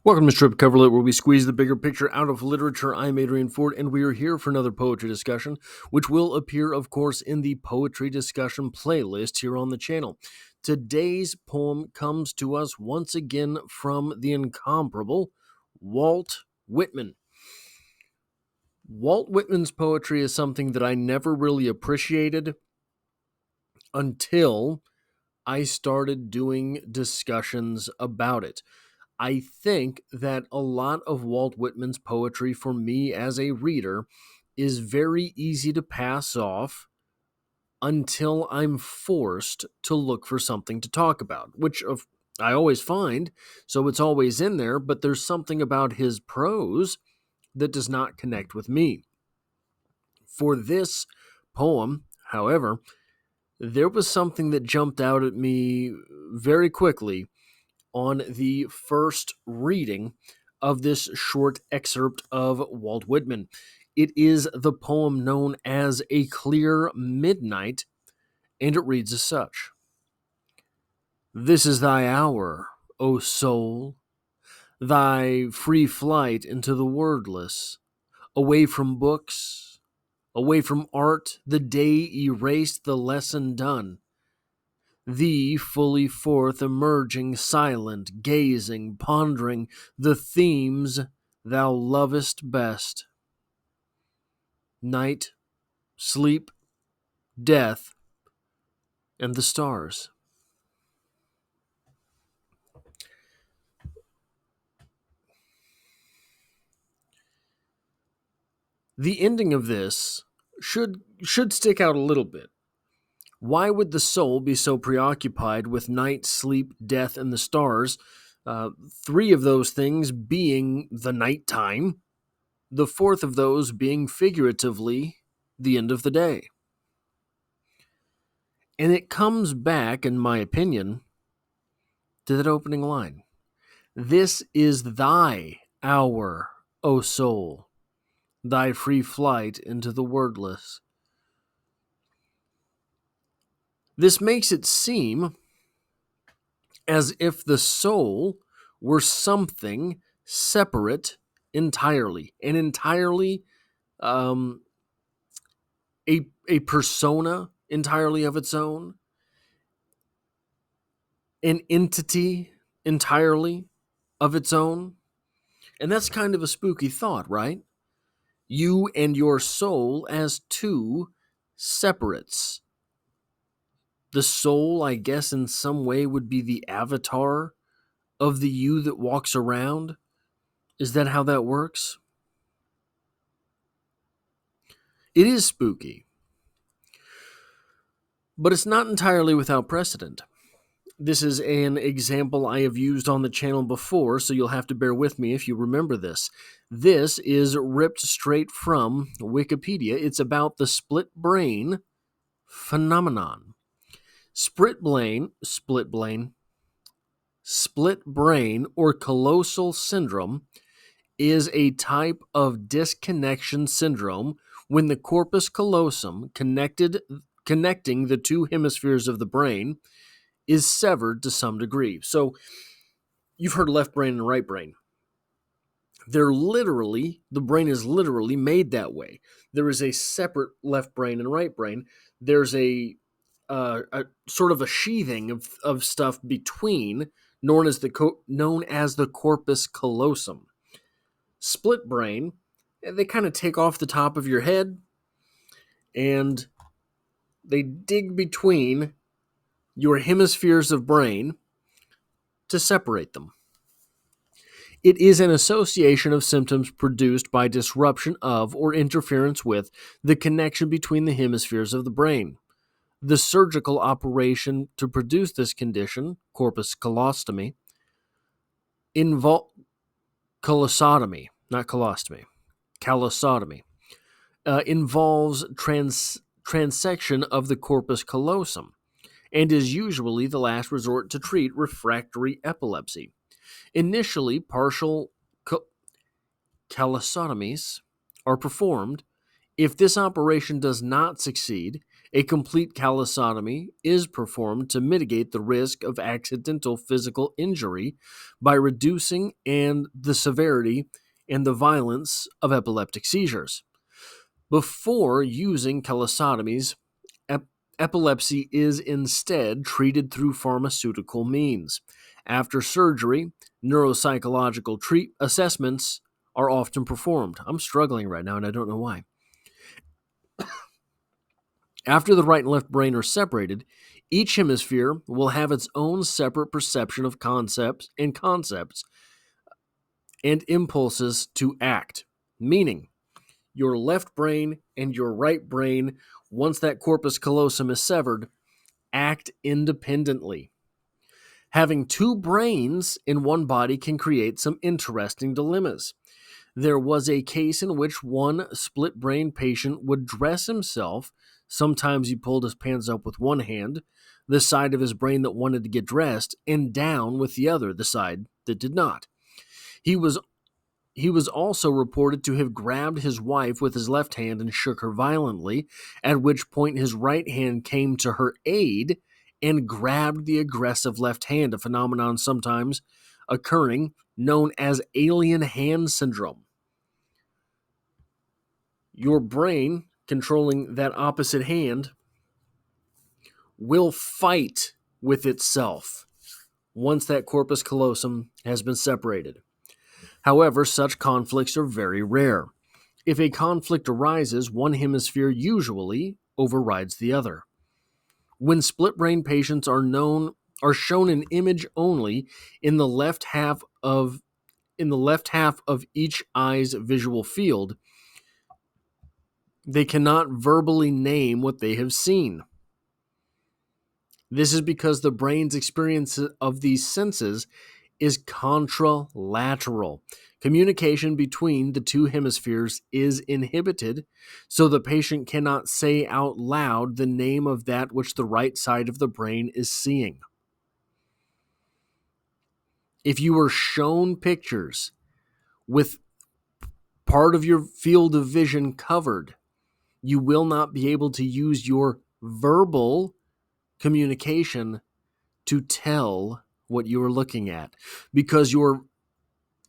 Welcome to Strip Coverlet, where we squeeze the bigger picture out of literature. I'm Adrian Ford, and we are here for another poetry discussion, which will appear, of course, in the poetry discussion playlist here on the channel. Today's poem comes to us once again from the incomparable Walt Whitman. Walt Whitman's poetry is something that I never really appreciated until I started doing discussions about it. I think that a lot of Walt Whitman's poetry, for me as a reader, is very easy to pass off until I'm forced to look for something to talk about, I always find, so it's always in there, but there's something about his prose that does not connect with me. For this poem, however, there was something that jumped out at me very quickly on the first reading of this short excerpt of Walt Whitman. It is the poem known as A Clear Midnight, and it reads as such. This is thy hour, O soul, thy free flight into the wordless, away from books, away from art, the day erased, the lesson done. Thee fully forth emerging, silent, gazing, pondering the themes thou lovest best. Night, sleep, death, and the stars. The ending of this should stick out a little bit. Why would the soul be so preoccupied with night, sleep, death, and the stars? Three of those things being the nighttime, the fourth of those being figuratively the end of the day. And it comes back, in my opinion, to that opening line. This is thy hour, O soul, thy free flight into the wordless. This makes it seem as if the soul were something separate entirely, and entirely a persona entirely of its own, an entity entirely of its own. And that's kind of a spooky thought, right? You and your soul as two separates. The soul, I guess, in some way would be the avatar of the you that walks around. Is that how that works? It is spooky. But it's not entirely without precedent. This is an example I have used on the channel before, so you'll have to bear with me if you remember this. This is ripped straight from Wikipedia. It's about the split brain phenomenon. Split brain, or callosal syndrome is a type of disconnection syndrome when the corpus callosum, connecting the two hemispheres of the brain, is severed to some degree. So you've heard left brain and right brain. The brain is literally made that way. There is a separate left brain and right brain. There's a sort of a sheathing of stuff between, known as the corpus callosum. Split brain, they kind of take off the top of your head and they dig between your hemispheres of brain to separate them. It is an association of symptoms produced by disruption of or interference with the connection between the hemispheres of the brain. The surgical operation to produce this condition, corpus callosotomy, callosotomy, not colostomy, callosotomy, involves transection of the corpus callosum and is usually the last resort to treat refractory epilepsy. Initially, partial callosotomies are performed. If this operation does not succeed, A complete callosotomy is performed to mitigate the risk of accidental physical injury by reducing the severity and the violence of epileptic seizures. Before using callosotomies, ep- epilepsy is instead treated through pharmaceutical means. After surgery, neuropsychological assessments are often performed. I'm struggling right now and I don't know why. After the right and left brain are separated, each hemisphere will have its own separate perception of concepts and impulses to act. Meaning, your left brain and your right brain, once that corpus callosum is severed, act independently. Having two brains in one body can create some interesting dilemmas. There was a case in which one split brain patient would dress himself. Sometimes he pulled his pants up with one hand, the side of his brain that wanted to get dressed, and down with the other, the side that did not. He was he was also reported to have grabbed his wife with his left hand and shook her violently, at which point his right hand came to her aid and grabbed the aggressive left hand, a phenomenon sometimes occurring known as alien hand syndrome. Your brain controlling that opposite hand will fight with itself once that corpus callosum has been separated. However, such conflicts are very rare. If a conflict arises, one hemisphere usually overrides the other. When split brain patients are shown an image only in the left half of each eye's visual field, they cannot verbally name what they have seen. This is because the brain's experience of these senses is contralateral. Communication between the two hemispheres is inhibited, so the patient cannot say out loud the name of that which the right side of the brain is seeing. If you are shown pictures with part of your field of vision covered, you will not be able to use your verbal communication to tell what you are looking at, because your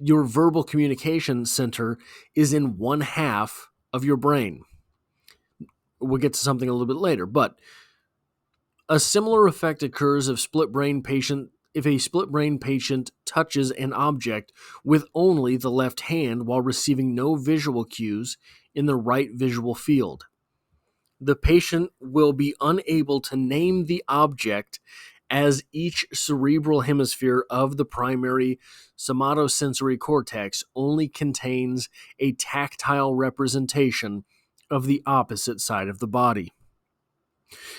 verbal communication center is in one half of your brain. We'll get to something a little bit later, but a similar effect occurs if a split brain patient touches an object with only the left hand while receiving no visual cues in the right visual field. The patient will be unable to name the object, as each cerebral hemisphere of the primary somatosensory cortex only contains a tactile representation of the opposite side of the body.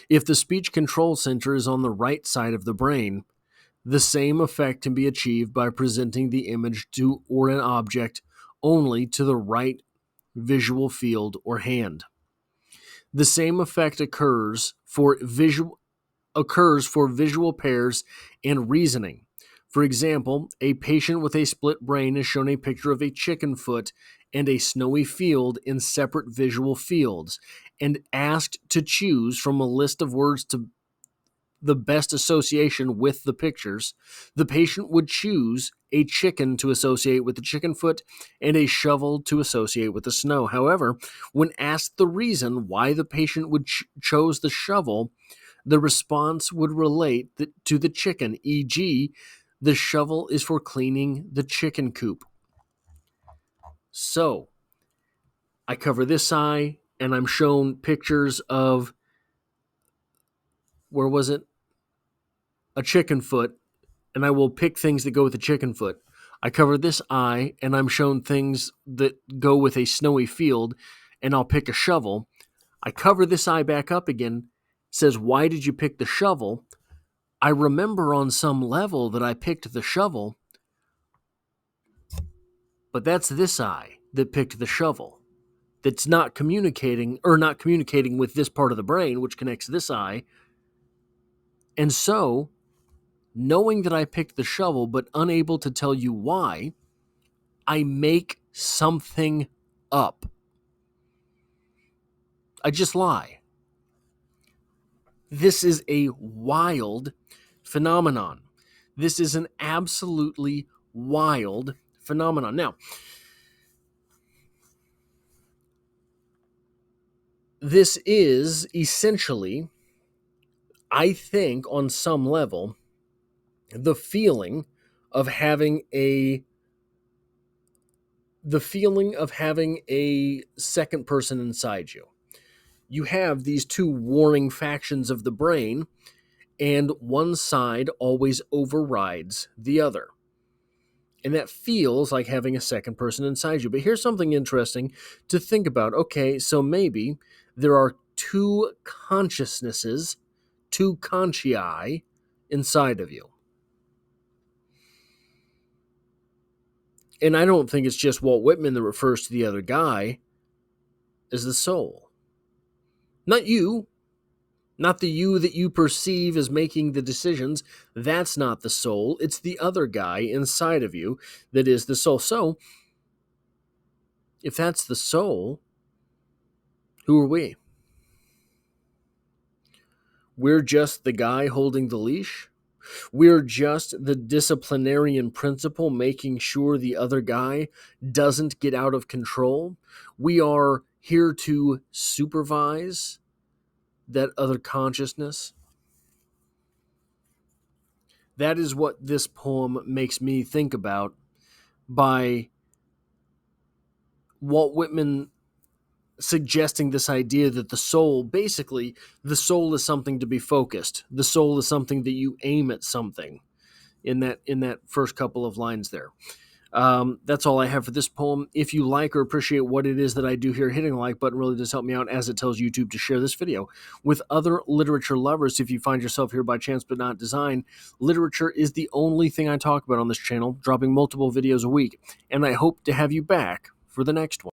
If the speech control center is on the right side of the brain, the same effect can be achieved by presenting the image to or an object only to the right visual field or hand. The same effect occurs for visual pairs and reasoning. For example, a patient with a split brain is shown a picture of a chicken foot and a snowy field in separate visual fields and asked to choose from a list of words to the best association with the pictures. The patient would choose a chicken to associate with the chicken foot and a shovel to associate with the snow. However, when asked the reason why the patient would chose the shovel, the response would relate to the chicken, e.g., the shovel is for cleaning the chicken coop. So, I cover this eye, and I'm shown pictures of, where was it? A chicken foot, and I will pick things that go with the chicken foot. I cover this eye, and I'm shown things that go with a snowy field, and I'll pick a shovel. I cover this eye back up again, says, why did you pick the shovel? I remember on some level that I picked the shovel, but that's this eye that picked the shovel. That's not communicating with this part of the brain, which connects this eye. And so, knowing that I picked the shovel, but unable to tell you why, I make something up. I just lie. This is a wild phenomenon. This is an absolutely wild phenomenon. Now, this is essentially, I think, on some level, the feeling of having a second person inside you. You have these two warring factions of the brain, and one side always overrides the other. And that feels like having a second person inside you. But here's something interesting to think about. Okay, so maybe there are two consciousnesses, two conscii inside of you. And I don't think it's just Walt Whitman that refers to the other guy as the soul. Not you, not the you that you perceive as making the decisions. That's not the soul. It's the other guy inside of you that is the soul. So, if that's the soul, who are we? We're just the guy holding the leash. We're just the disciplinarian principal making sure the other guy doesn't get out of control. We are here to supervise that other consciousness. That is what this poem makes me think about, by Walt Whitman suggesting this idea that the soul, basically, the soul is something to be focused. The soul is something that you aim at something in that first couple of lines there. That's all I have for this poem. If you like or appreciate what it is that I do here, hitting the like button really does help me out, as it tells YouTube to share this video with other literature lovers. If you find yourself here by chance but not design, literature is the only thing I talk about on this channel, dropping multiple videos a week, and I hope to have you back for the next one.